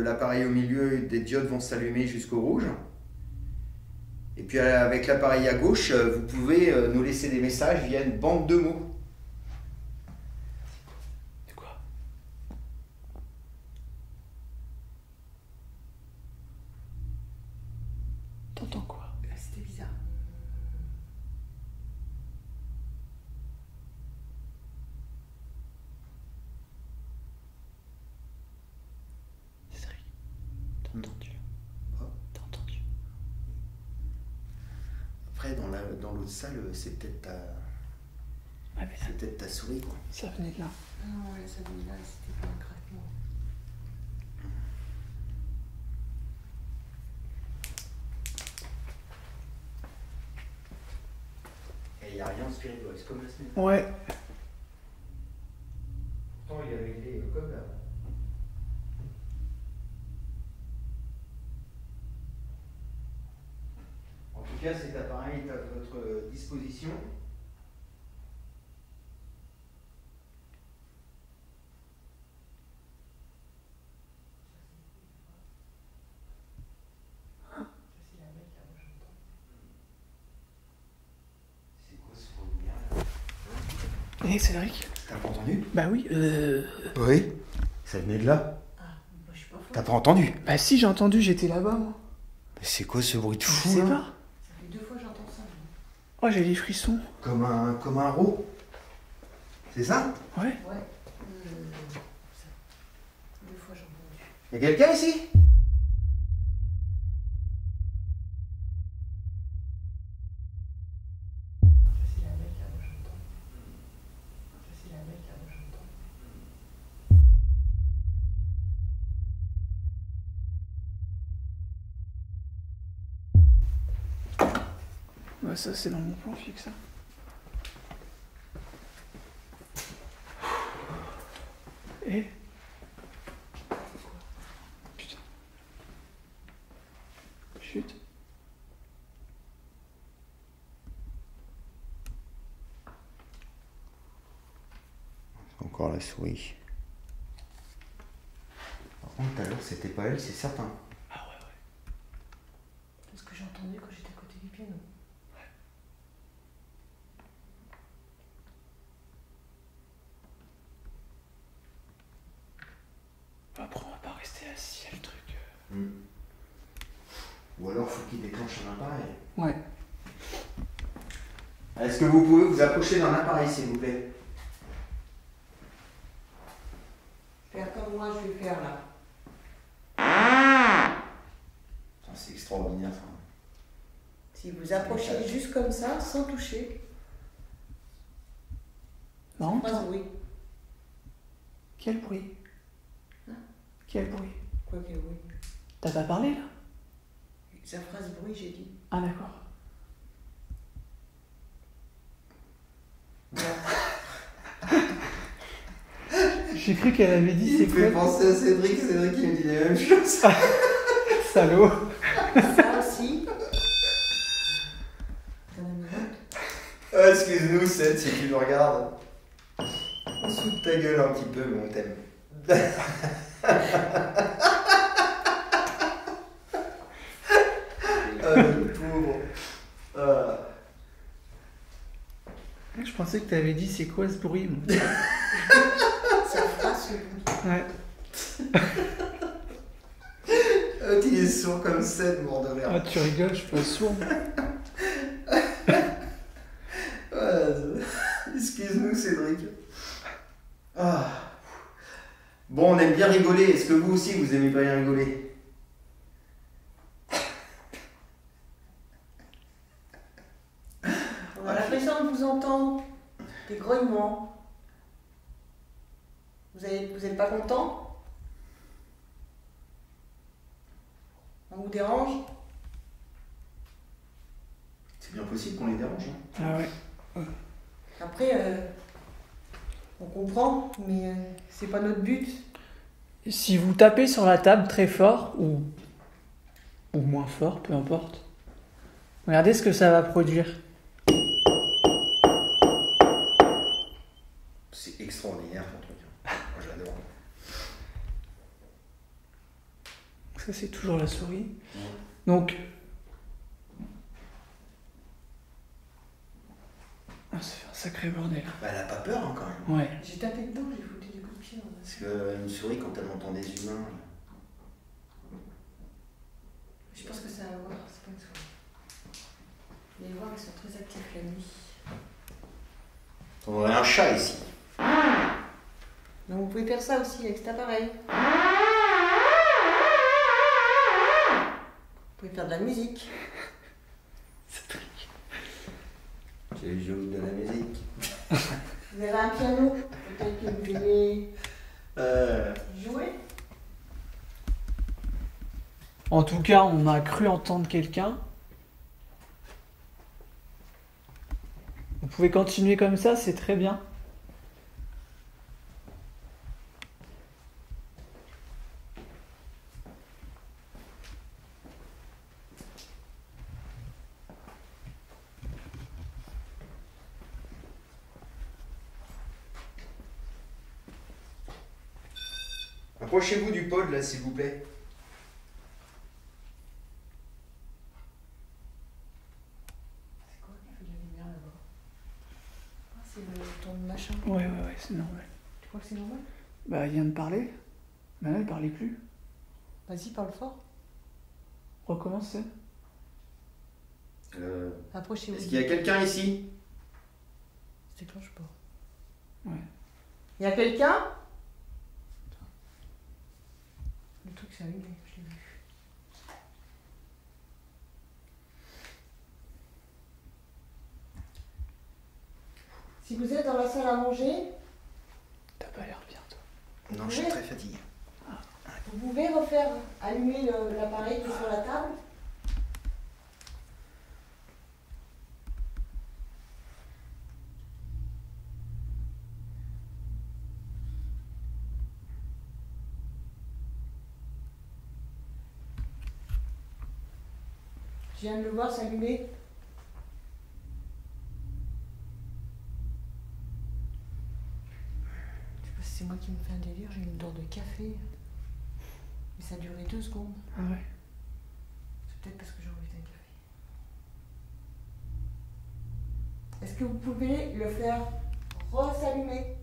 l'appareil au milieu, des diodes vont s'allumer jusqu'au rouge. Et puis avec l'appareil à gauche, vous pouvez nous laisser des messages via une banque de mots. C'est quoi? T'entends quoi? C'était bizarre. Cédric, t'as entendu? Oh. T'as entendu? Après, dans l'autre salle, c'est peut-être Ah mais ta souris, quoi. ça venait de là. Non, ouais, ça venait là, c'était pas un craquement. Et il n'y a rien en Spirit Box, comme la semaine. Ouais. Pourtant, il est réglé comme là. En tout cas, cet appareil est à votre disposition. C'est quoi ce bruit là? Hé Cédric? T'as pas entendu? Bah oui, Oui. Ça venait de là. Ah, bah, je suis pas folle. T'as pas entendu? Bah si, j'ai entendu, j'étais là-bas moi. Mais c'est quoi ce bruit de Je fou sais là? pas. Ça fait 2 fois que j'entends ça. Oh, j'ai les frissons. Comme un rot. C'est ça? Ouais. Ouais. Ça. 2 fois j'ai entendu. Y'a quelqu'un ici? Ça, c'est la mec, là où j'entends. Ça, c'est la mec, là où j'entends. Bah ça c'est dans mon plan fixe. Ça. Et putain. Chut. Encore la souris. Par contre, tout à l'heure, c'était pas elle, c'est certain. Ah ouais ouais. C'est ce que j'ai entendu quand j'étais à côté du piano. Après on va pas rester assis à le truc. Ou alors, faut qu'il déclenche un appareil. Ouais. Est-ce que vous pouvez vous approcher d'un appareil, s'il vous plaît? Faire comme moi, je vais faire là. Putain, c'est extraordinaire, ça. Si vous approchez juste comme ça, sans toucher, Non, pas de bruit. quel bruit? Hein? Quel bruit? Quoi que oui. T'as pas parlé là? Sa phrase bruit, j'ai dit. Ah d'accord. J'ai cru qu'elle avait dit c'est Il fait quoi? penser à Cédric il me dit la même chose. Salaud. Ça aussi. T'en as mis une autre? Ah, excuse-nous, Ced, si tu nous regardes. On se fout de ta gueule un petit peu, mais on t'aime. Ah, le pauvre. Ah. Je pensais que t'avais dit c'est quoi ce bruit moi. Ça fera ce bruit. Ouais. Ah, il est sourd comme Ced, mort de rire. Ah tu rigoles, je suis pas sourd. Excuse-nous, Cédric. Ah. Bon, on aime bien rigoler. Est-ce que vous aussi, vous aimez pas bien rigoler? On a l'impression de vous entendre. Des grognements. Vous êtes pas content? On vous dérange? C'est bien possible qu'on les dérange. Hein. Ah ouais. Après, On comprend, mais c'est pas notre but. Si vous tapez sur la table très fort, ou moins fort, peu importe, regardez ce que ça va produire. C'est extraordinaire ton truc. Moi j'adore. Ça, c'est toujours la souris. Ouais. Donc, ça fait un sacré bordel. Bah, elle a pas peur hein, quand même. Ouais. J'ai tapé dedans, j'ai foutu des coups de pied. Parce qu'une souris, quand elle entend des humains. Je pense que c'est un loir, c'est pas une souris. Les loirs, ils sont très actifs la nuit. On aurait un chat ici. Donc vous pouvez faire ça aussi avec cet appareil. Vous pouvez faire de la musique. Tu joues de la musique. Vous avez un piano, peut-être que vous voulez jouer. En tout cas, on a cru entendre quelqu'un. Vous pouvez continuer comme ça, c'est très bien. Approchez-vous du pod là, s'il vous plaît. C'est quoi qui fait de la lumière là-bas? Ah, c'est ton machin. Ouais, c'est normal. Tu crois que c'est normal? Bah, il vient de parler. Bah là, il parlait plus. Vas-y, parle fort. Recommencez. Approchez-vous. Est-ce qu'il y a quelqu'un ici? Ça déclenche pas. Ouais. Il y a quelqu'un? Le truc s'est allumé, je l'ai vu. Si vous êtes dans la salle à manger, T'as pas l'air bien, toi. Non, je suis très fatigué. vous pouvez refaire allumer l'appareil qui est sur la table. Je viens de le voir s'allumer. Je sais pas si c'est moi qui me fais un délire, j'ai une odeur de café. Mais ça a duré 2 secondes. Ah ouais. C'est peut-être parce que j'ai envie d'un café. Est-ce que vous pouvez le faire re-s'allumer?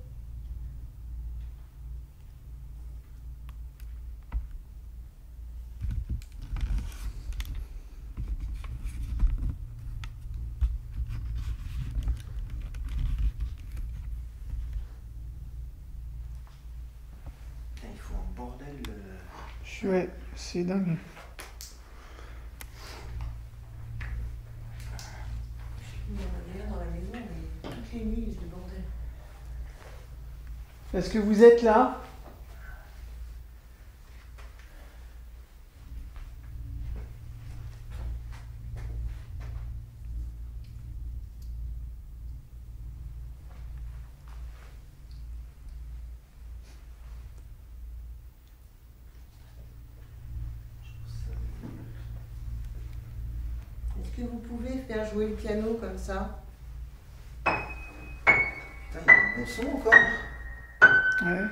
Putain, il faut un bordel. Ouais, c'est dingue. Il y en a rien dans la maison, mais toutes les nuits, c'est le bordel. Est-ce que vous êtes là? Est-ce que vous pouvez faire jouer le piano comme ça? Putain, il y a un bon son encore. Ouais.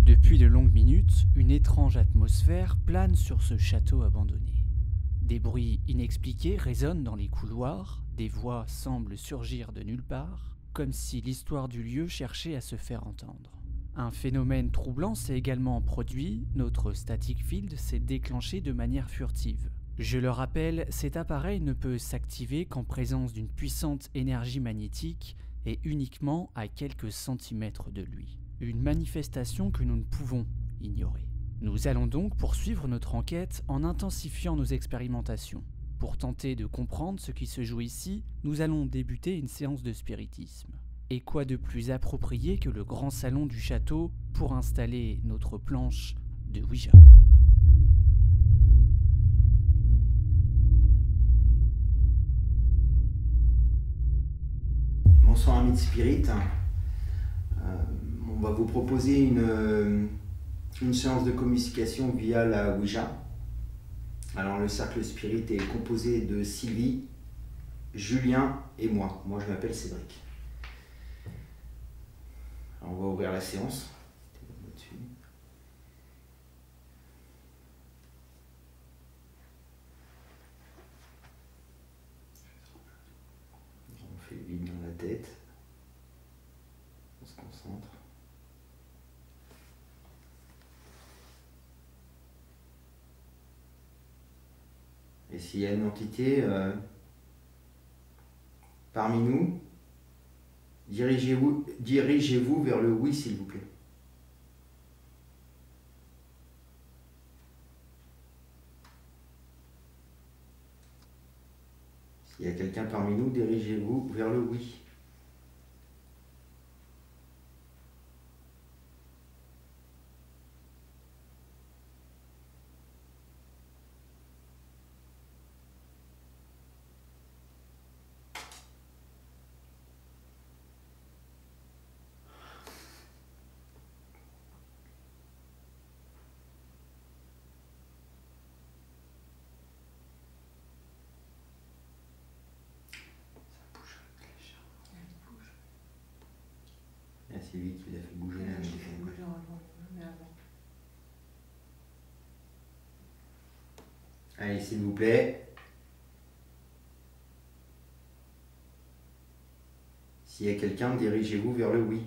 Depuis de longues minutes, une étrange atmosphère plane sur ce château abandonné. Des bruits inexpliqués résonnent dans les couloirs, des voix semblent surgir de nulle part, comme si l'histoire du lieu cherchait à se faire entendre. Un phénomène troublant s'est également produit, notre static field s'est déclenché de manière furtive. Je le rappelle, cet appareil ne peut s'activer qu'en présence d'une puissante énergie magnétique et uniquement à quelques centimètres de lui. Une manifestation que nous ne pouvons ignorer. Nous allons donc poursuivre notre enquête en intensifiant nos expérimentations. Pour tenter de comprendre ce qui se joue ici, nous allons débuter une séance de spiritisme. Et quoi de plus approprié que le grand salon du château pour installer notre planche de Ouija. Bonsoir amis de Spirit. On va vous proposer une séance de communication via la Ouija. Alors le cercle Spirit est composé de Sylvie, Julien et moi. Moi je m'appelle Cédric. Alors, on va ouvrir la séance. On fait le vide dans la tête. On se concentre. Et s'il y a une entité parmi nous, dirigez-vous vers le oui, s'il vous plaît. S'il y a quelqu'un parmi nous, dirigez-vous vers le oui. C'est lui qui l'a fait bouger la main. Allez, s'il vous plaît. S'il y a quelqu'un, dirigez-vous vers le oui.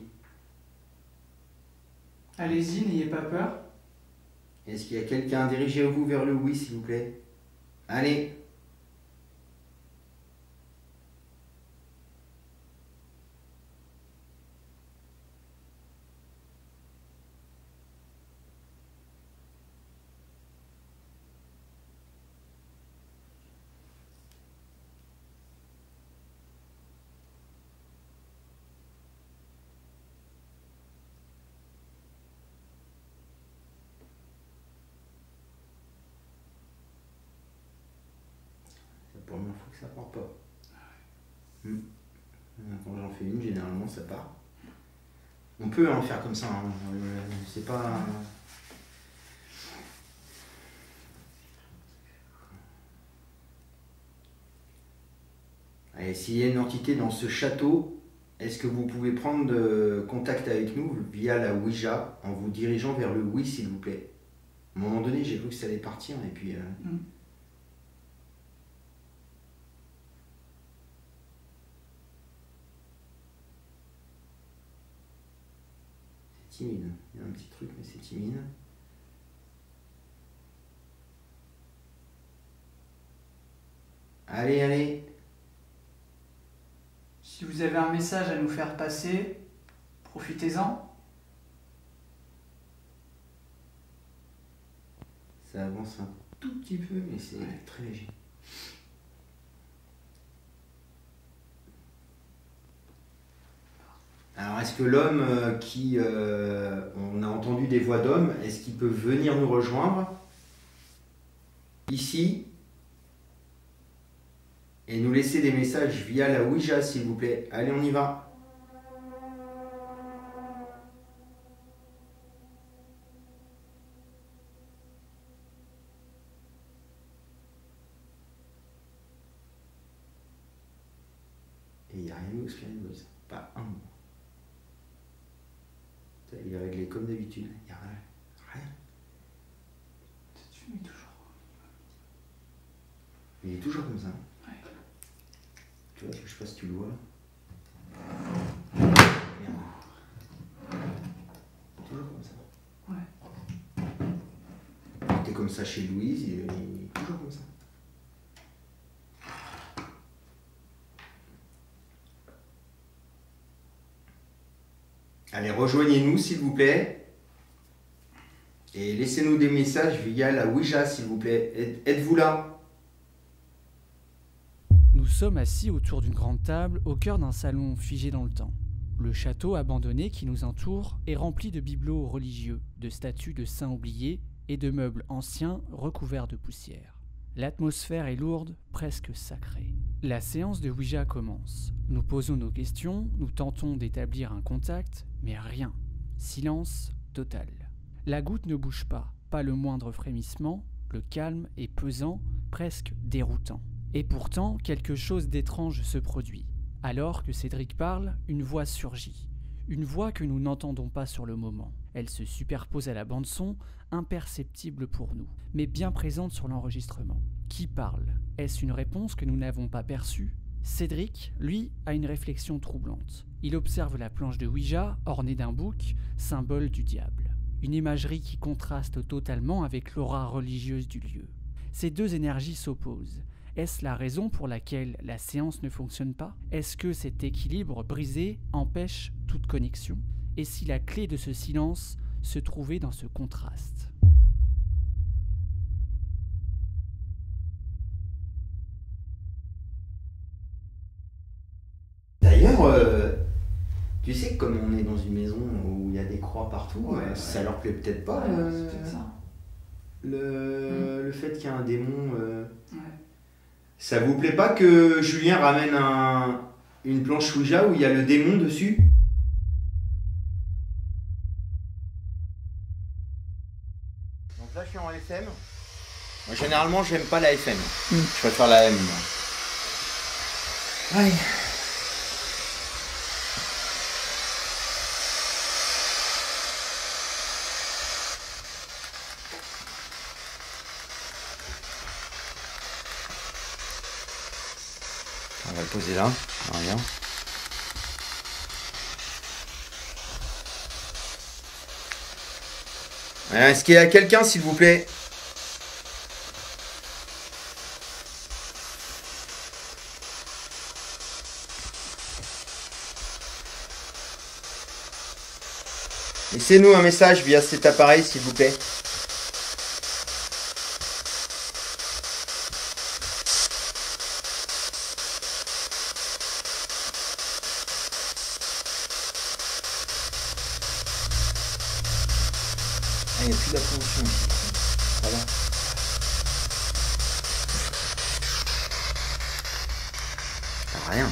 Allez-y, n'ayez pas peur. Est-ce qu'il y a quelqu'un, dirigez-vous vers le oui, s'il vous plaît. Allez. C'est la première fois que ça part pas. Quand j'en fais une, généralement ça part. On peut en faire comme ça, hein. C'est pas... Allez, s'il y a une entité dans ce château, est-ce que vous pouvez prendre contact avec nous via la Ouija en vous dirigeant vers le oui, s'il vous plaît. À un moment donné, j'ai cru que ça allait partir et puis... C'est timide. Il y a un petit truc, mais c'est timide. Allez, allez. Si vous avez un message à nous faire passer, profitez-en. Ça avance un tout petit peu, mais c'est très léger. Alors, est-ce que l'homme on a entendu des voix d'hommes, est-ce qu'il peut venir nous rejoindre ici et nous laisser des messages via la Ouija, s'il vous plaît? Allez, on y va. Et il n'y a rien au Spirit Boys, pas un mot. Il est réglé comme d'habitude, il n'y a rien. Tu mets toujours. Il est toujours comme ça. Ouais. Tu vois, je sais pas si tu le vois là. Merde. Toujours comme ça. Ouais. Il était comme ça chez Louise, il est toujours comme ça. Allez, rejoignez-nous s'il vous plaît. Et laissez-nous des messages via la Ouija s'il vous plaît. Êtes-vous là? Nous sommes assis autour d'une grande table au cœur d'un salon figé dans le temps. Le château abandonné qui nous entoure est rempli de bibelots religieux, de statues de saints oubliés et de meubles anciens recouverts de poussière. L'atmosphère est lourde, presque sacrée. La séance de Ouija commence. Nous posons nos questions, nous tentons d'établir un contact, mais rien. Silence total. La goutte ne bouge pas le moindre frémissement, le calme est pesant, presque déroutant. Et pourtant, quelque chose d'étrange se produit. Alors que Cédric parle, une voix surgit. Une voix que nous n'entendons pas sur le moment. Elle se superpose à la bande-son, imperceptible pour nous, mais bien présente sur l'enregistrement. Qui parle? Est-ce une réponse que nous n'avons pas perçue? Cédric, lui, a une réflexion troublante. Il observe la planche de Ouija, ornée d'un bouc, symbole du diable. Une imagerie qui contraste totalement avec l'aura religieuse du lieu. Ces deux énergies s'opposent. Est-ce la raison pour laquelle la séance ne fonctionne pas? Est-ce que cet équilibre brisé empêche toute connexion? Et si la clé de ce silence se trouvait dans ce contraste? D'ailleurs, tu sais que comme on est dans une maison où il y a des croix partout, ça leur plaît peut-être pas. C'est peut-être ça. Le fait qu'il y a un démon. Ça vous plaît pas que Julien ramène une planche Ouija où il y a le démon dessus? Donc là je suis en FM. Moi généralement j'aime pas la FM. Je préfère la M. Aïe. On va le poser là, rien. Est-ce qu'il y a quelqu'un, s'il vous plaît? Laissez-nous un message via cet appareil, s'il vous plaît. Il n'y a plus la connexion. Voilà. Rien.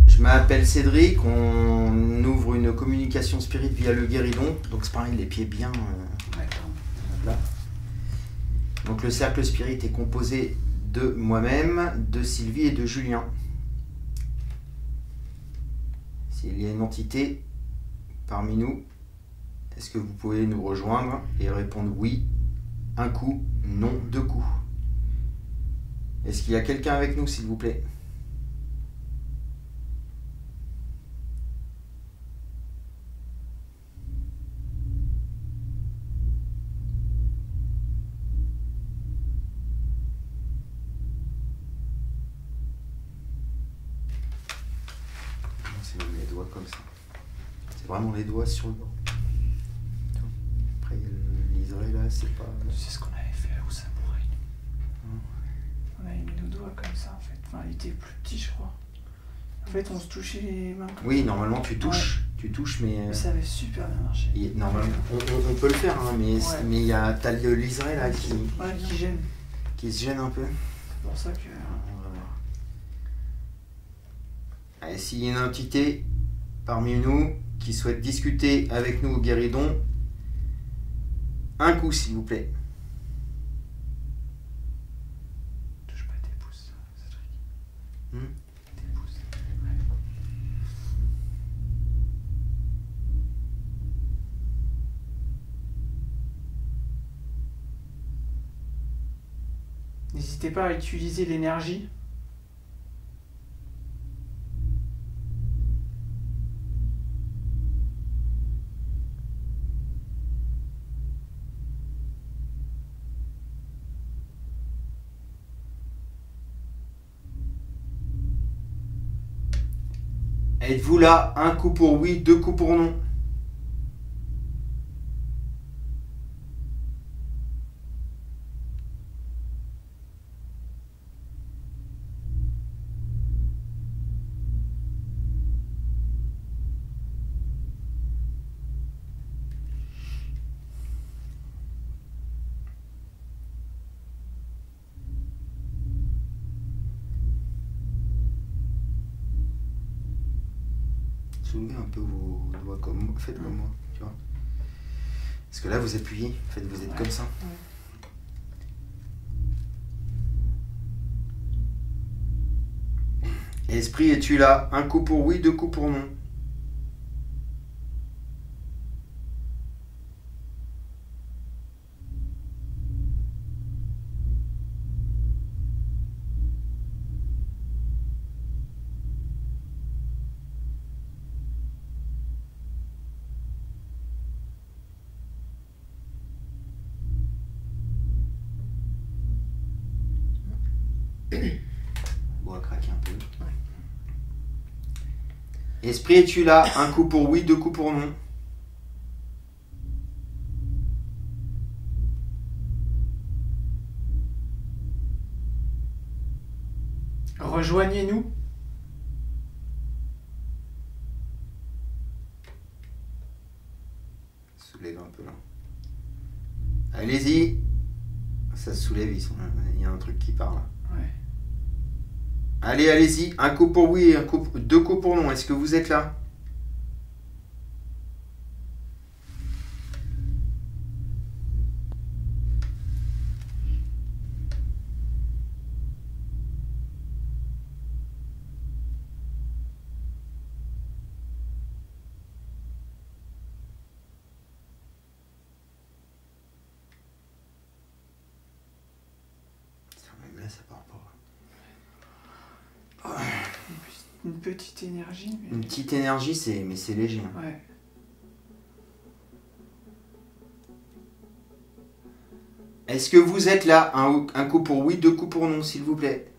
Je m'appelle Cédric, on ouvre une communication spirit via le guéridon, donc c'est pareil, les pieds bien là. Donc le cercle spirit est composé de moi-même, de Sylvie et de Julien. S'il y a une entité parmi nous, est-ce que vous pouvez nous rejoindre et répondre oui, un coup, non, deux coups? Est-ce qu'il y a quelqu'un avec nous, s'il vous plaît? C'est les doigts comme ça. C'est vraiment les doigts sur le banc. Après, il y a le liseré là, c'est pas. Tu sais ce qu'on avait fait au samouraï? On avait mis nos doigts comme ça en fait. Enfin, il était plus petit, je crois. En fait, on se touchait les mains. Oui, normalement tu touches. Tu touches, mais. Mais ça avait super bien marché. Normalement, on peut le faire, hein, mais il y a t'as le liseré là qui gêne. qui se gêne un peu. C'est pour ça que. Allez, s'il y a une entité parmi nous qui souhaite discuter avec nous au guéridon, un coup s'il vous plaît. Touche pas tes pouces, Cédric. Tes pouces. N'hésitez pas à utiliser l'énergie. Êtes-vous là? Un coup pour oui, deux coups pour non. Soulevez un peu vos doigts comme moi. Faites comme moi, tu vois. Parce que là, vous appuyez. Faites, vous êtes comme ça. Esprit, es-tu là? Un coup pour oui, deux coups pour non. Bon, craquer un peu. Esprit, es-tu là? Un coup pour oui, deux coups pour non. Rejoignez-nous. Soulève un peu là. Allez-y. Ça se soulève, il y a un truc qui part là. Ouais. Allez, allez-y. Un coup pour oui, deux coups pour non. Est-ce que vous êtes là? Même là, ça part pas. Une petite énergie. Mais... Une petite énergie, mais c'est léger. Hein. Ouais. Est-ce que vous êtes là? Un coup pour oui, deux coups pour non, s'il vous plaît.